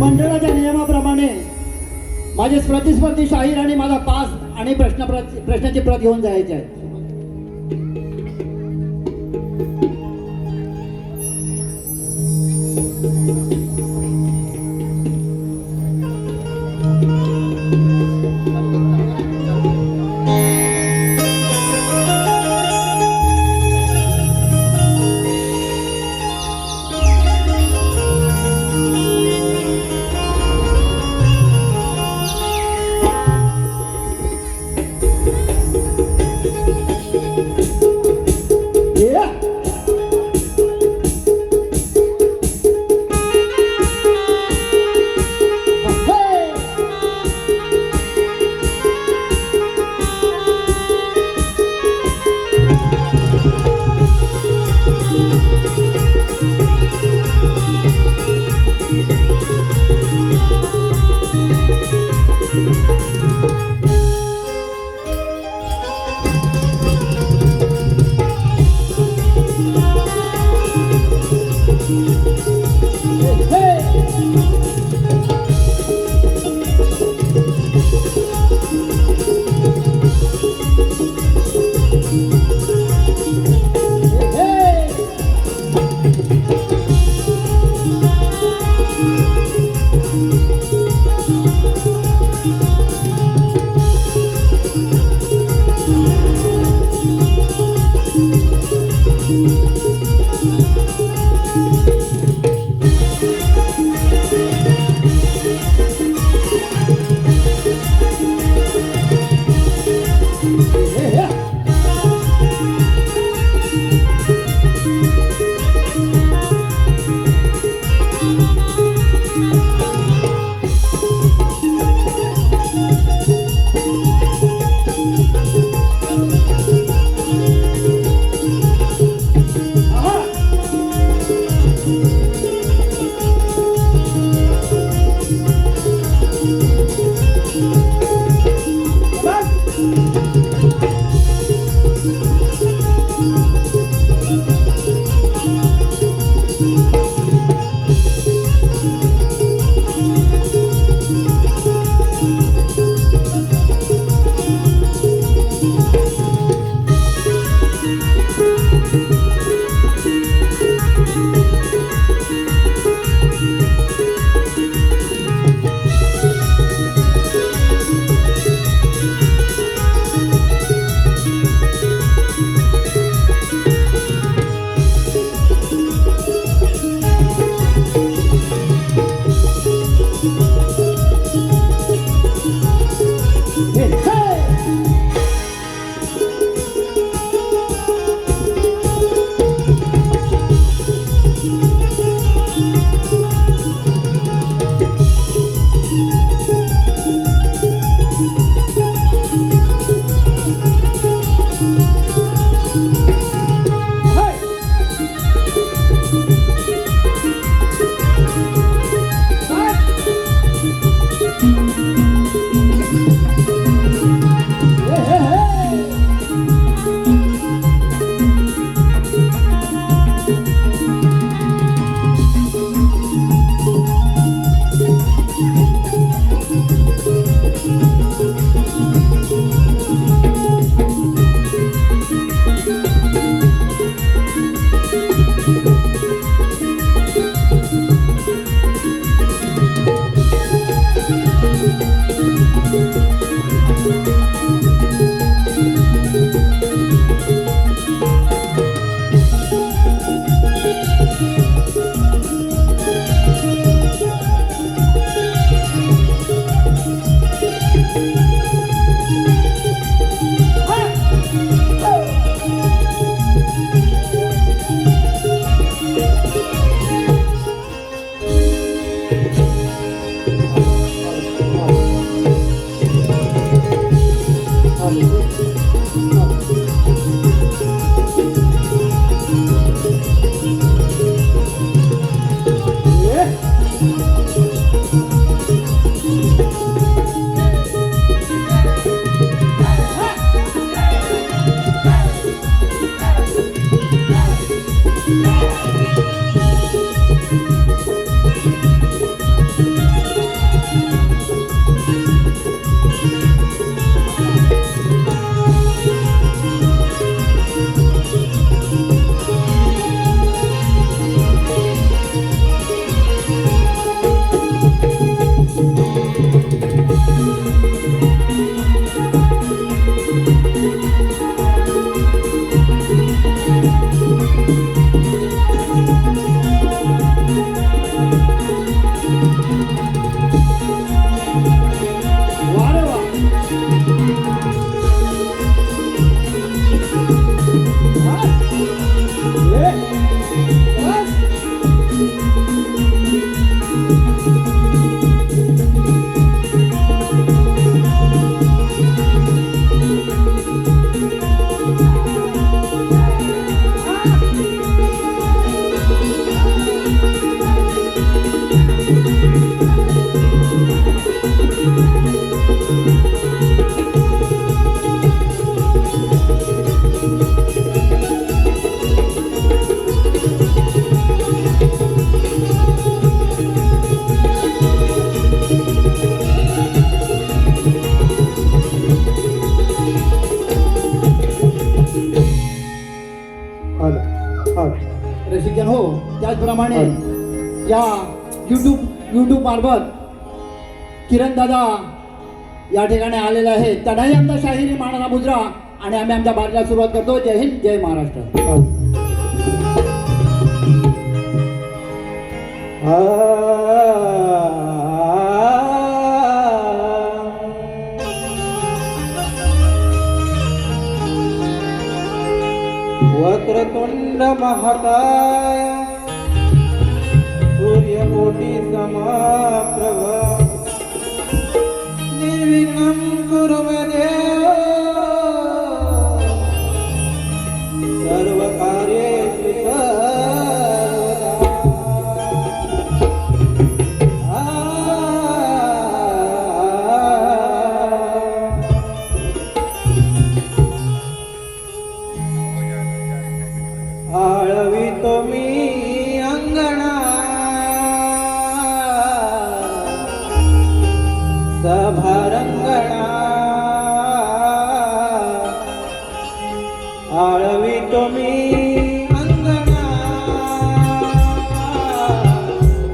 मंडळाच्या नियमाप्रमाणे माझे प्रतिस्पर्धी शाहीर आणि माझा पास आणि प्रश्नाची प्रत घेऊन जायचे आहे. त्याचप्रमाणे या यूट्यूब मार्फत किरण दादा या ठिकाणी आलेले आहेत. त्यांनाही आमचा शाहिरी मानाला मुद्रा आणि आम्ही आमच्या बारीला सुरुवात करतो. जय हिंद, जय महाराष्ट्र. वक्रतुंड महाकाय सूर्यकोटि समप्रभ निर्विघ्नं कुरु मे देव सर्वकार्येषु आळवितो मी अंगणा सभारंगणा आळवितो मी अंगणा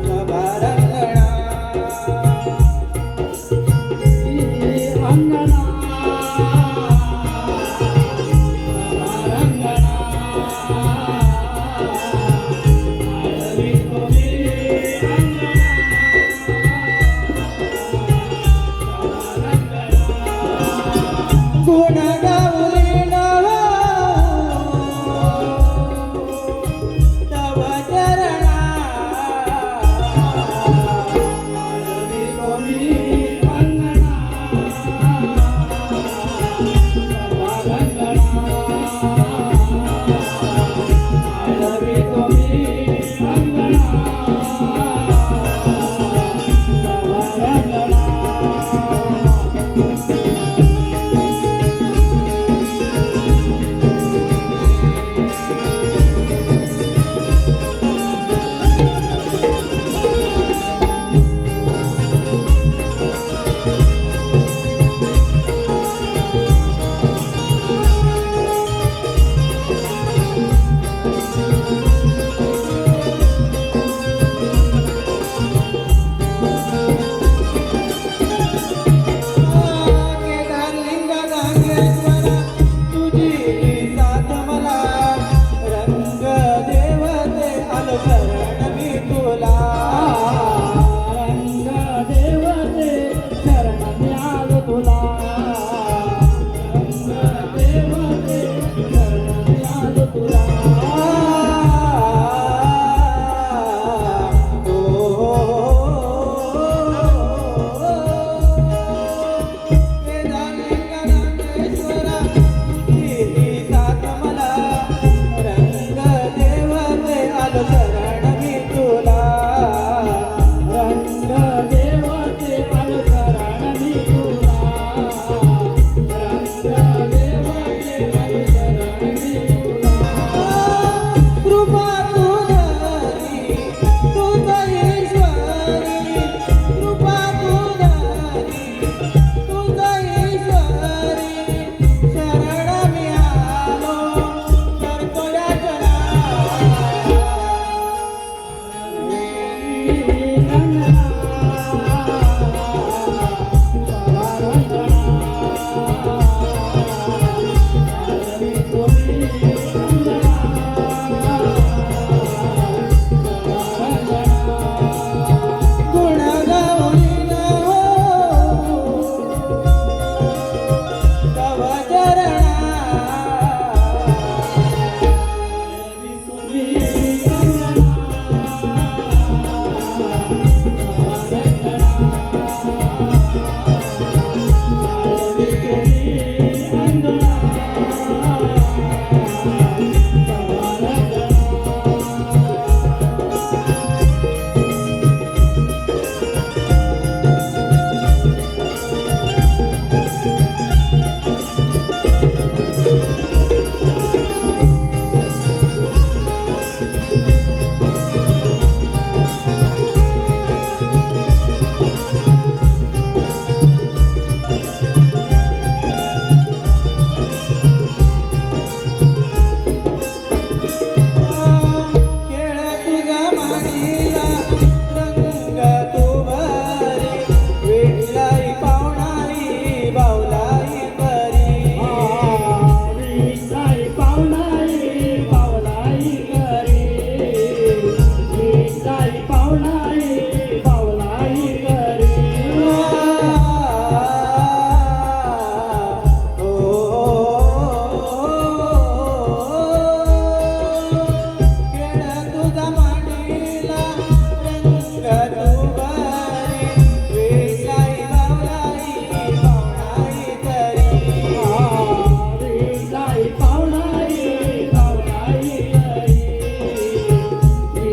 सभारंगणा अंगणा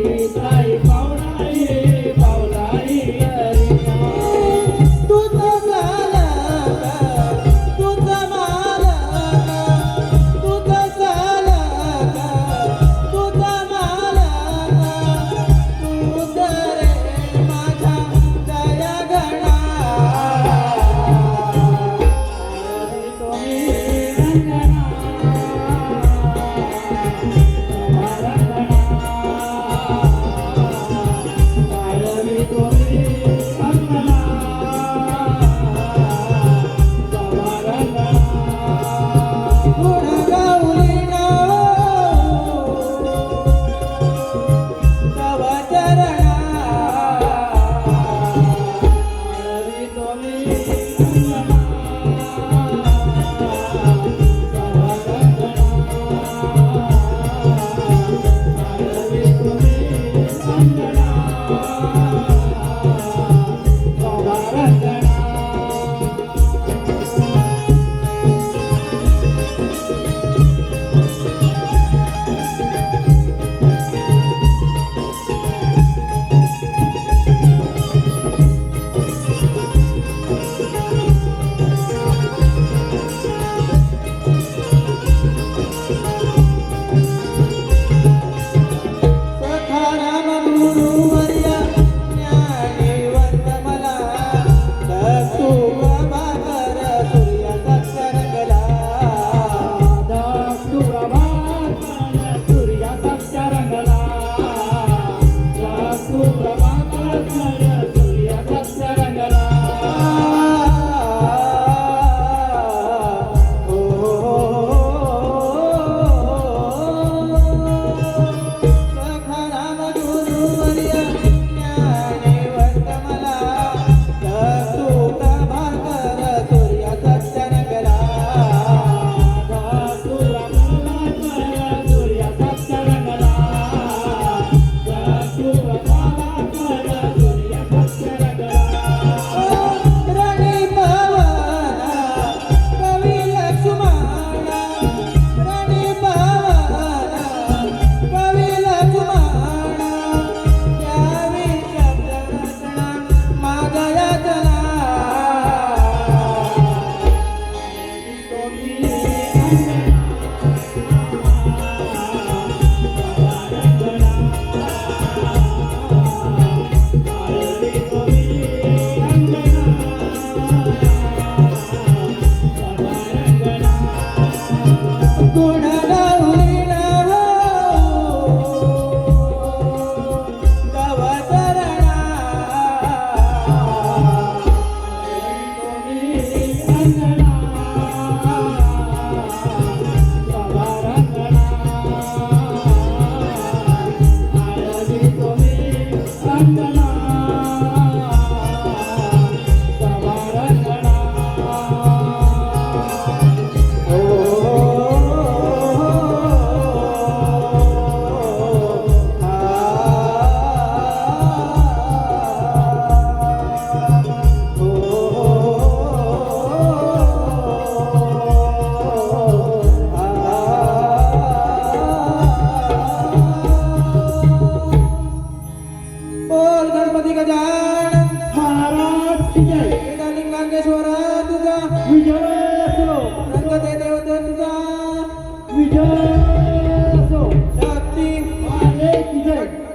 ताई पावलाई पावलाई करिया तुझं झालं का तुझं मालक तुझं झालं का तुझं मालक तुझं रे माझ्या दया गणा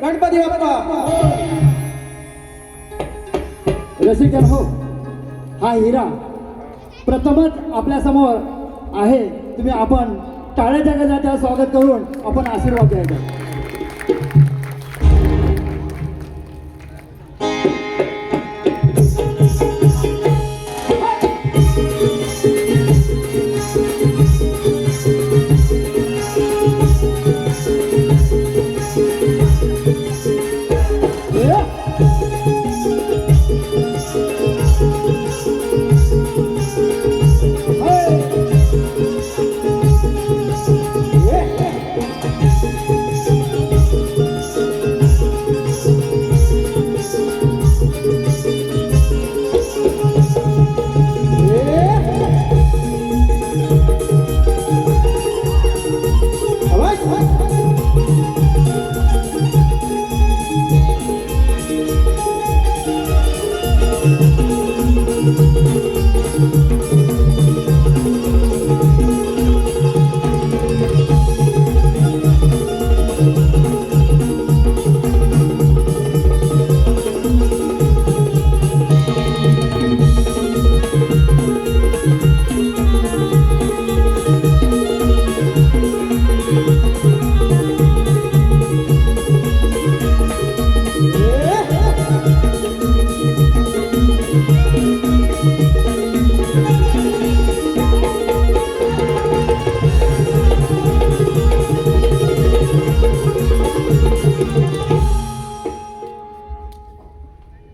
गणपती बाप्पा. रसिकजन हो, हा हिरा प्रथमच आपल्या समोर आहे. तुम्ही आपण टाळ्याच्या गजरात स्वागत करून आपण आशीर्वाद द्यायचा.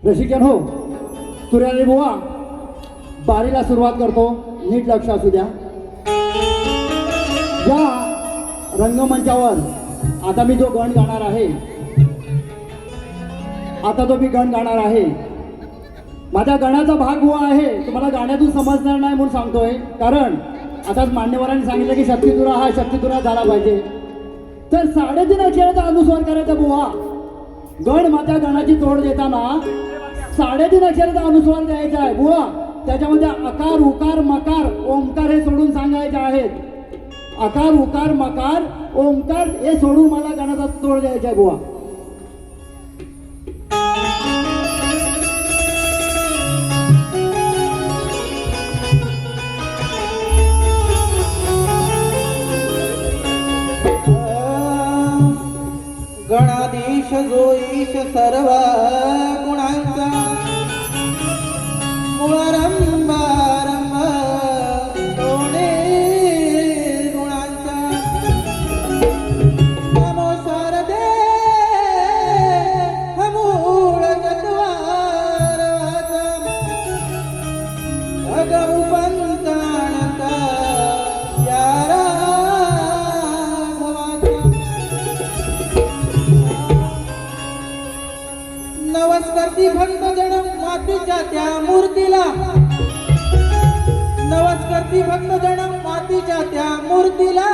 रसिकजन हो, तुर्याली बुवा बारीला सुरुवात करतो, नीट लक्ष असू द्या. या रंगमंचावर आता मी जो गण गाणार आहे, माझ्या गणाचा भाग बुवा आहे. तुम्हाला गाण्यातून समजणार नाही म्हणून सांगतोय, कारण आताच मान्यवरांनी सांगितलं की शक्तितुरा हा शक्तितुरा झाला पाहिजे. तर 3.5 अक्षराचा अनुस्वार करायचा बुवा. गण माझ्या गणाची तोड देताना 3.5 अक्षराचा अनुस्वार द्यायचा आहे बुवा. त्याच्यामध्ये अकार उकार मकार ओंकार हे सोडून सांगायचे आहेत. अकार उकार मकार ओंकार हे सोडून मला गणाचा तोड द्यायचा आहे बुवा. गणाधीश जो ईश सर्व गुणांचा मुळारंभारंभ सोने गुणांचा नमो शारदे मूळ चत्वार अगमु पंतानंता यारा नमस्कारती भक्त जण मातीच्या त्या मूर्तीला. नमस्कारती भक्त जण मातीच्या त्या मूर्तीला.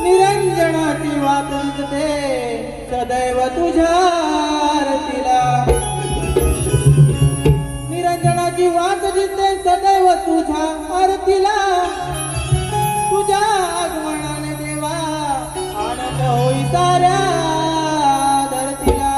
निरंजनाची वात दिसते सदैव तुझ्या आरतीला. निरंजनाची वात दिसते सदैव तुझ्या आरतीला. तुझ्या आगमनाने देवा आनंद होई साऱ्या धरतीला.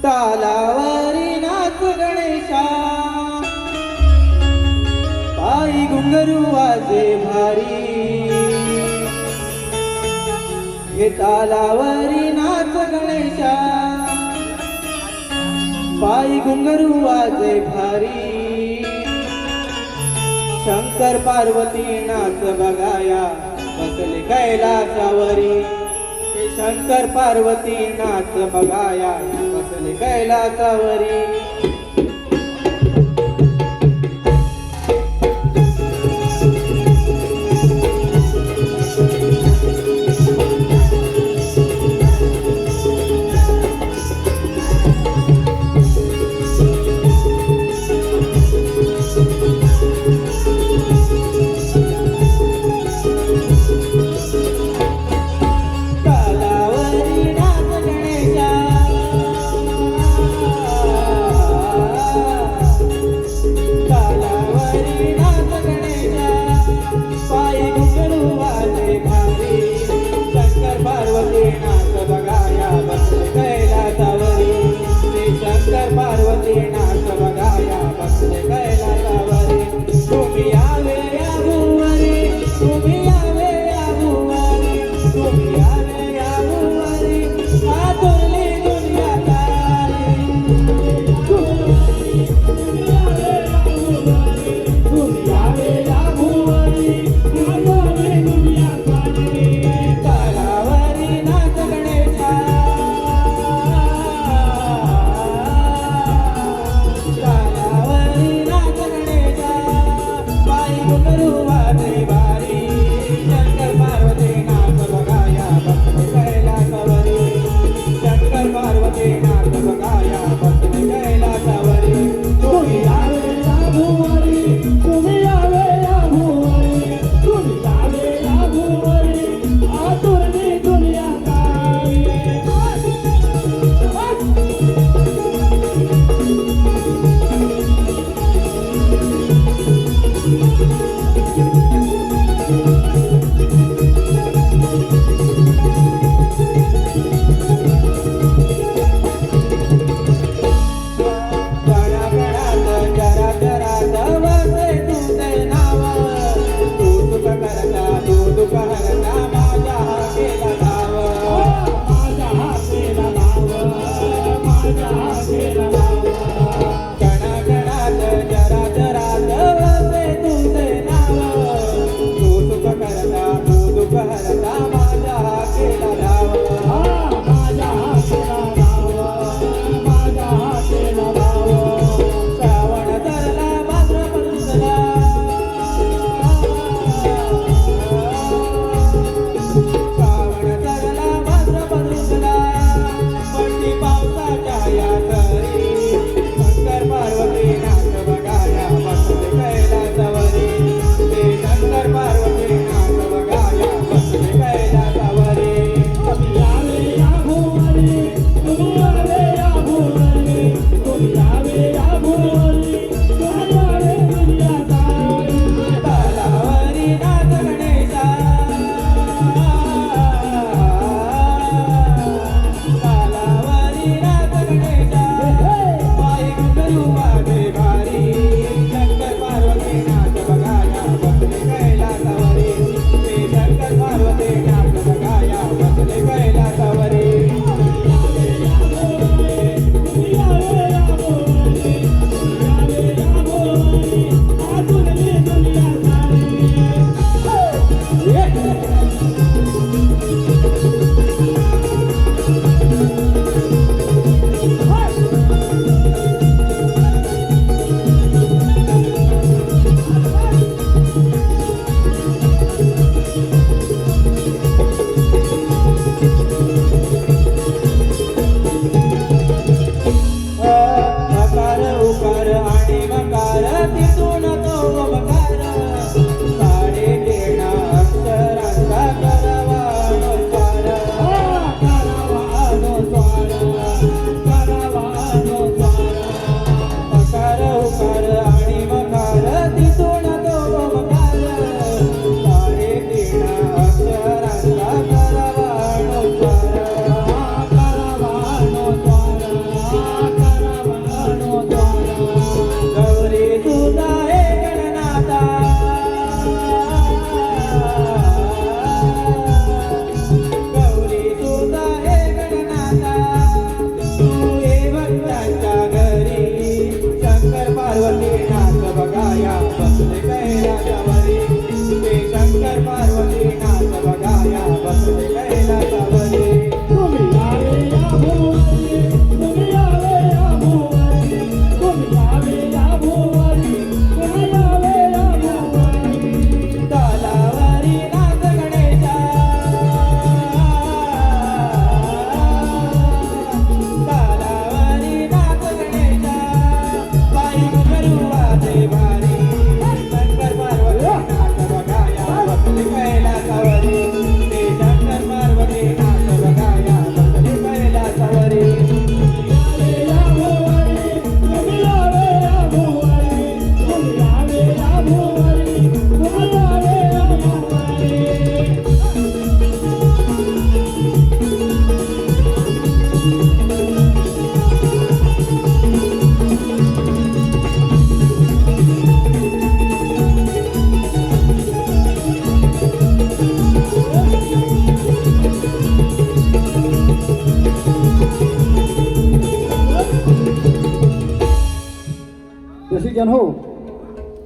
तालावरी नाच गणेशा पायी घुंगरू वाजे भारी. हे तालावरी नाच गणेशा पायी घुंगरू वाजे भारी. शंकर पार्वती नाच बघाया बसले कैलासावरी. शंकर पार्वती नाच बघाया बसले कैलासावरी.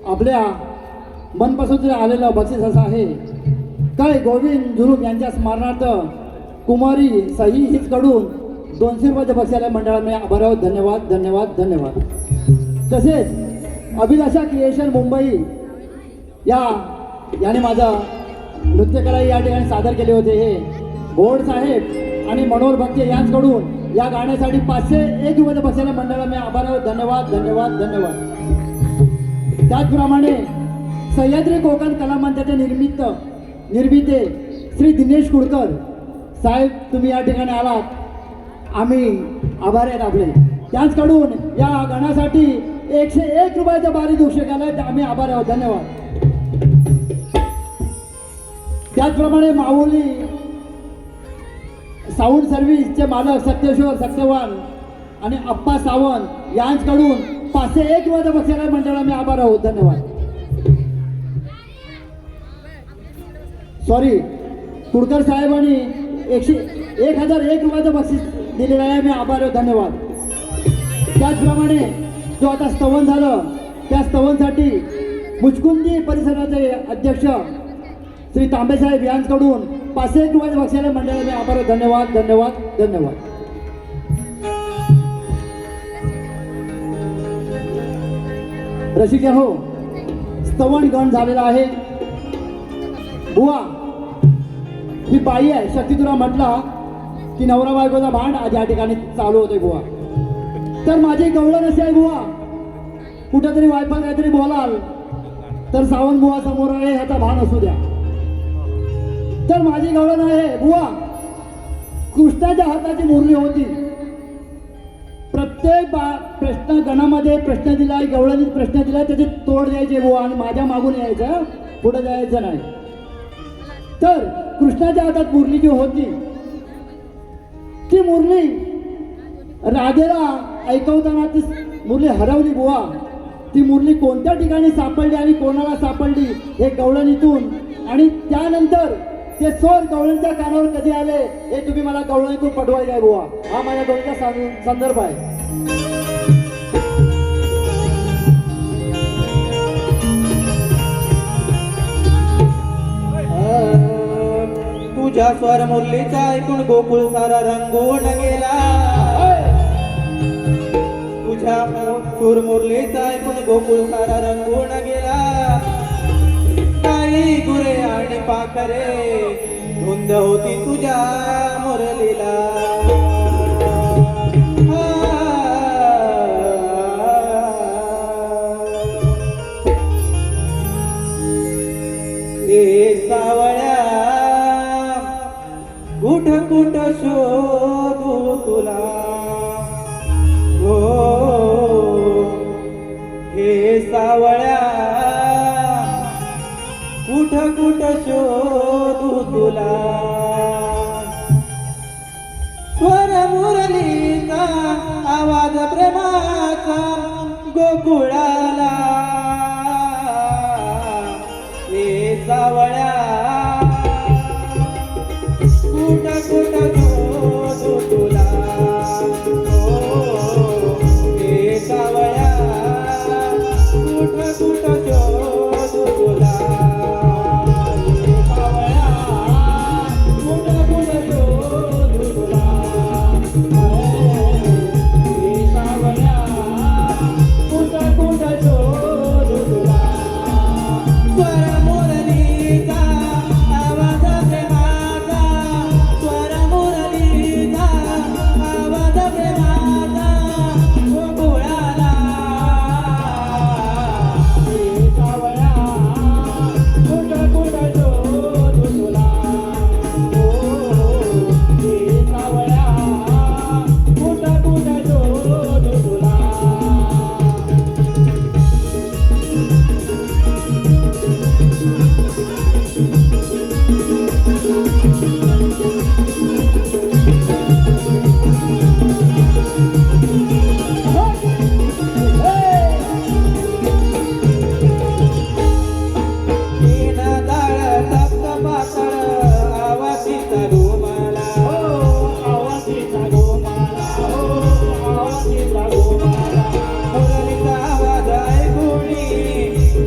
आपल्या मनपसंत आलेलं बक्षीस असं आहे काय गोविंद झुरूम यांच्या स्मरणार्थ कुमारी सही हिचकडून 200 रुपयाच्या बक्षिसाला मंडळाने आभार आहोत. धन्यवाद धन्यवाद धन्यवाद. तसेच अभिलाषा क्रिएशन मुंबई याने माझं नृत्यकला या ठिकाणी सादर केले होते. हे गोड साहेब आणि मनोहर भक्ते यांच्याकडून या गाण्यासाठी 501 रुपयाच्या बक्षिसाला मंडळाने आभार आहोत. धन्यवाद धन्यवाद धन्यवाद. त्याचप्रमाणे सह्याद्री कोकण कला मंचाचे निर्मिते श्री दिनेश कुडकर साहेब तुम्ही या ठिकाणी आलात, आम्ही आभारी आहेत आपले. त्यांच्याकडून या गाण्यासाठी 101 रुपयाचा बारीक केला, आम्ही आभारी आहोत. धन्यवाद. त्याचप्रमाणे माऊली साऊंड सर्व्हिसचे मालक सत्येश्वर सत्यवान आणि अप्पा सावंत यांच्याकडून 501 रुपयाचा बक्षिसाला मंडळाला मी आभार आहोत. धन्यवाद. सॉरी, कुडकर साहेबांनी 1001 रुपयाचं बक्षीस दिलेलं आहे, मी आभार आहोत. धन्यवाद. त्याचप्रमाणे जो आता स्तवन झालं त्या स्तवनसाठी मुचकुंदी परिसराचे अध्यक्ष श्री तांबेसाहेब यांच्याकडून 501 रुपयाचं बक्षिसाला मंडळाला मी आभार आहोत. धन्यवाद धन्यवाद धन्यवाद. रसिका हो, स्तवन गण झालेला आहे. बुवा ही बाई आहे, शक्ती तुला म्हटला की नवरा बायकोचा भांड आज या ठिकाणी चालू होते बुवा. तर माझी गवळण अशी आहे बुवा, कुठेतरी वायफळ काहीतरी बोलाल तर सावंत बुवा समोर आहे ह्याचा भान असू द्या. तर माझी गवळण आहे बुवा, कृष्णाच्या हाताची मुरली होती. प्रत्येक प्रश्न गणामध्ये प्रश्न दिला, गवळणीत प्रश्न दिला, त्याचे तोड द्यायचे बुवा आणि माझ्या मागून यायचं, पुढे जायचं नाही. तर कृष्णाच्या हातात मुरली जी होती ती मुरली राधेला ऐकवताना ती मुरली हरवली बुवा. ती मुरली कोणत्या ठिकाणी सापडली आणि कोणाला सापडली हे गवळणीतून, आणि त्यानंतर ते स्वर गवळणीच्या कानावर कधी आले हे तुम्ही मला गवळणीतून पटवायचं आहे बुवा. हा माझ्या डोळ्याचा संदर्भ आहे. तुझ्या स्वर मुरलीचा ऐकून गोकुळ सारा रंगून गेला. तुझ्या सूर मुरलीचा ऐकून गोकुळ सारा रंगून गेला. काही गुरे आणि पाखरे धुंद होती तुझ्या मुरलीला. सावळ्या कुठ कुठ शोधू तुला, हो हे सावळ्या कुठ कुठ शोधू तुला. स्वर मुरलीचा आवाज प्रेमाचा गोकुळाला. हे सावळ्या कुठ कुठ शोधू तुला, हो हे सावळ्या कुठ कुठ शोधू तुला. हे सावळ्या कुठ कुठ शोधू तुला, हे सावळ्या कुठ कुठ शोधू तुला. स्वर मुरलीचा आवाज प्रेमाचा, स्वर मुरलीचा आवाज प्रेमाचा गोकुळाला. हे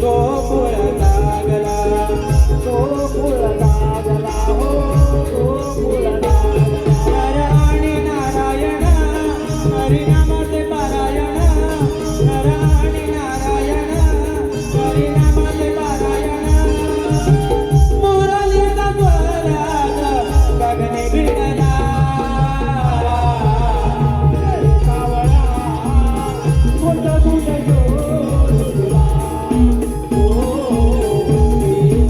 गोकुळ जागला गोकुळ लागला हो गोकुळ लागला. नर आणि नारायण हरिनामाचे पारायण नर आणि नारायण हरिनामाचे पारायण मुरलीचा स्वरात गगने भिडला सावळा कुठ कुठ शोधला हो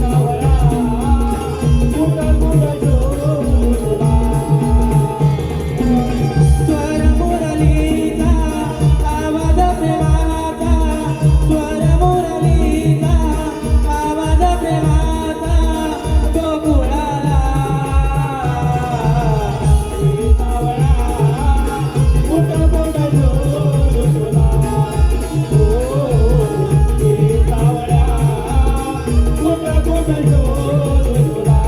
सावळा कुठ कुठ शोधला. स्वर मुरलीचा आवाज प्रेमाचा स्वर मुरलीचा आवाज प्रेमाचा गोकुळाला सावळा कुठ कुठ शोधला हो सावळा कुठ कुठ शोधला.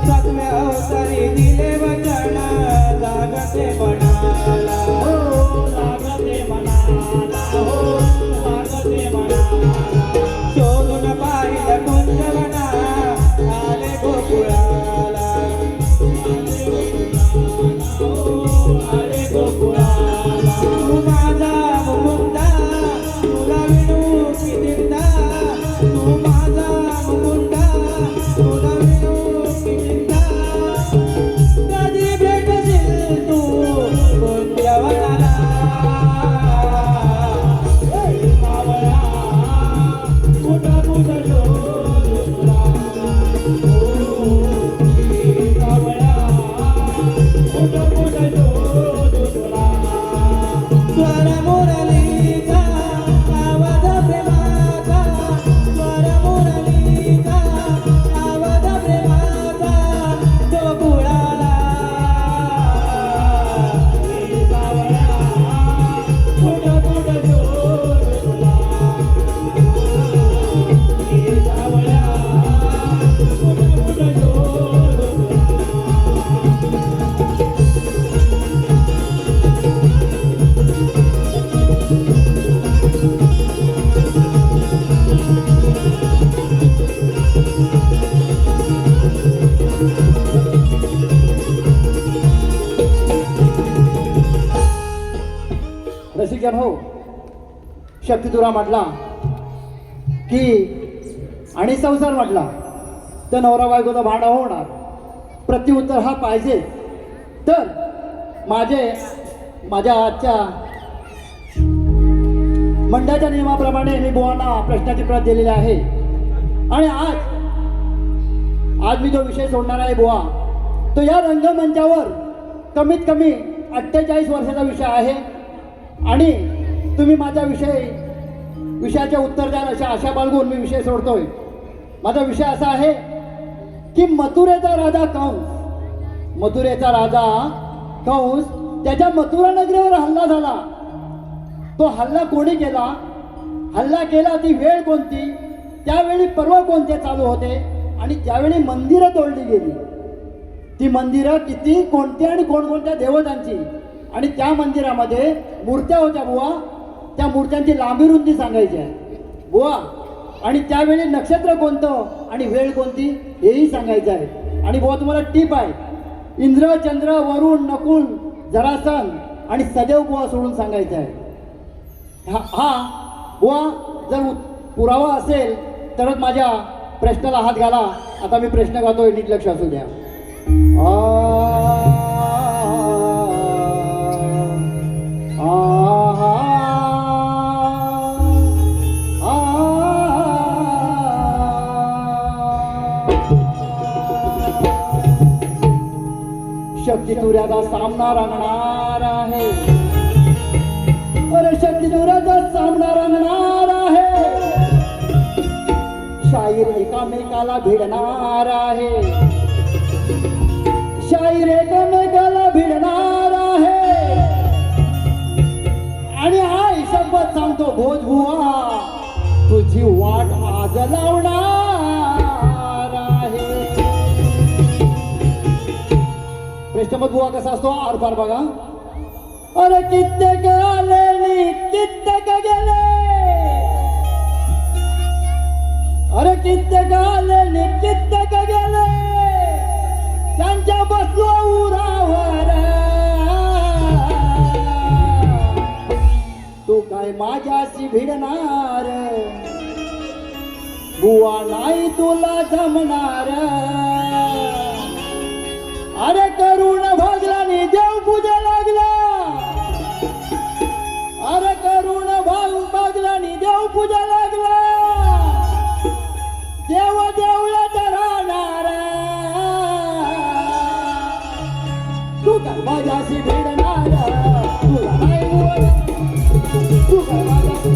सातव्या अवतारी दिले वचन जागते म्हणाला हो लागते मनाला हो लागते मनाला. शोधून पाहिलं कुंजवना आले गोकुळाला अरे गोकुळाला तू माझा मुकुंदा तुला विणू कितीदा तू माझा मुकुंदा तुला विणू कितीदा कधी भेटशील तू कोणत्या वनाला सावळा कुठ कुठ शोधला हो सावळा कुठ कुठ शोधला. स्वर मुरलीचा आवाज प्रेमाचा स्वर मुरलीचा आवाज प्रेमाचा गोकुळाला सावळा कुठ कुठ शोधला सावळा कुठ कुठ शोधला. रसिकजन हो, शक्तितुरा म्हटला की आणि संसार म्हटला तर नवरा बायकोचा भांडा होणार. प्रत्युत्तर हा पाहिजे. तर माझ्या आजच्या मंडळाच्या नियमाप्रमाणे मी बुवांना प्रश्नाची प्रत दिलेली आहे. आणि आज मी जो विषय सोडणार आहे बुवा, तो या रंगमंचावर कमीत कमी 48 वर्षाचा विषय आहे. आणि तुम्ही माझ्या विषयाचे उत्तर द्याल अशा आशा बाळगून मी विषय सोडतोय. माझा विषय असा आहे की मथुरेचा राजा कंस त्याच्या मथुरा नगरीवर हल्ला झाला. तो हल्ला कोणी केला, हल्ला केला ती वेळ कोणती, त्यावेळी पर्व कोणते चालू होते आणि त्यावेळी मंदिरं तोडली गेली. ती मंदिरं किती, कोणती आणि कोणकोणत्या देवतांची, आणि त्या मंदिरामध्ये मूर्त्या होत्या बुवा. त्या मूर्त्यांची लांबी रुंदी सांगायची आहे बुवा. आणि त्यावेळी नक्षत्र कोणतं आणि वेळ कोणती हेही सांगायचं आहे. आणि बुवा तुम्हाला टीप आहे, इंद्र, चंद्र, वरुण, नकुल, जरासन आणि सदैव बुवा सोडून सांगायचं आहे. हा बुवा जर पुरावा असेल तरच माझ्या प्रश्नाला हात घाला. आता मी प्रश्न गातोय, नीट लक्ष असू द्या. शक्तितुऱ्याचा सामना रंगणार आहे. अरे शक्तितुऱ्याचा सामना रंगणार आहे. शाहीर एकामेकाला भिडणार आहे. शाहीर एकामेकाला भिडणार आहे. तुझी वाट आज लावणार आहे. पृष्ठमत बुवा कसा असतो आरपार बघा. अरे कित्येक आले नि कित्येक गेले, अरे कित्येक आले नि कित्येक गेले, त्यांच्या बसलो उरावर. तू काय माझ्याशी भिडणार, बुवा नाही तुला जमणार. अरे करुण भागला नि देव पूजा लागला, अरे करुण भागला नि देव पूजा लागला. देव देवळात राहणार, तू काय माझ्याशी भिडणार, तुला नाही बुवा, तू काय माझ्याशी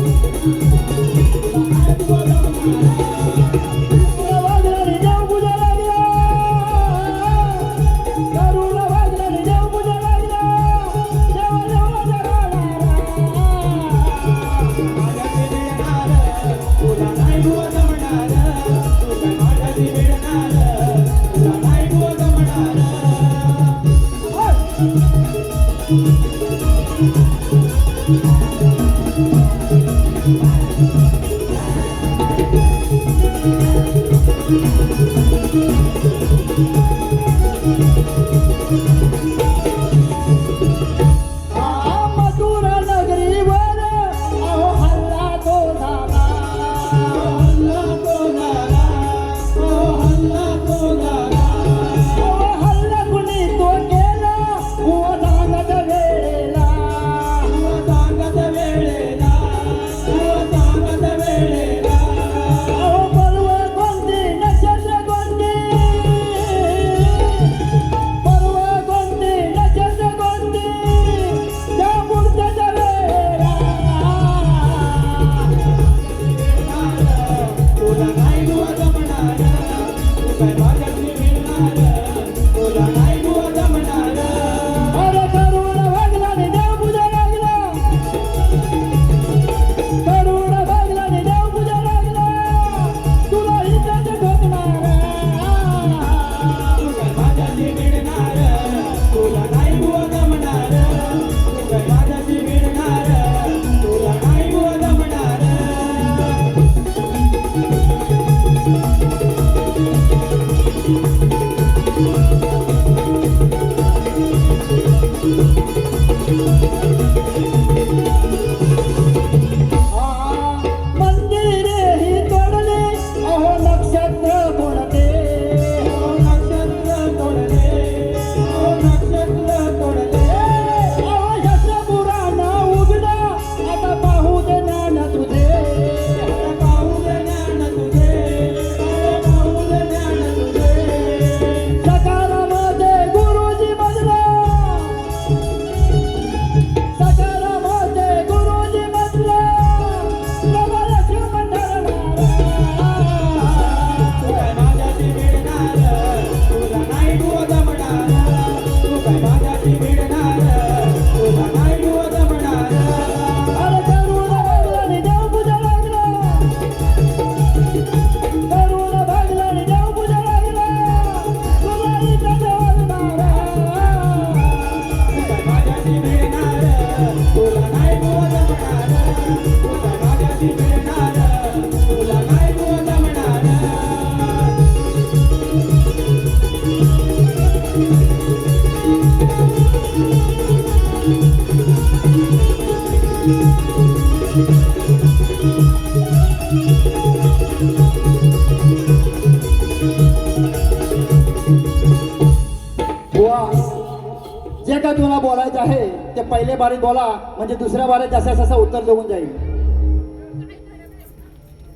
जे काय तुम्हाला बोलायचं आहे ते पहिले बारीत बोला, म्हणजे दुसऱ्या बारीत जसं जसं उत्तर देऊन जाईल.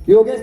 योगेश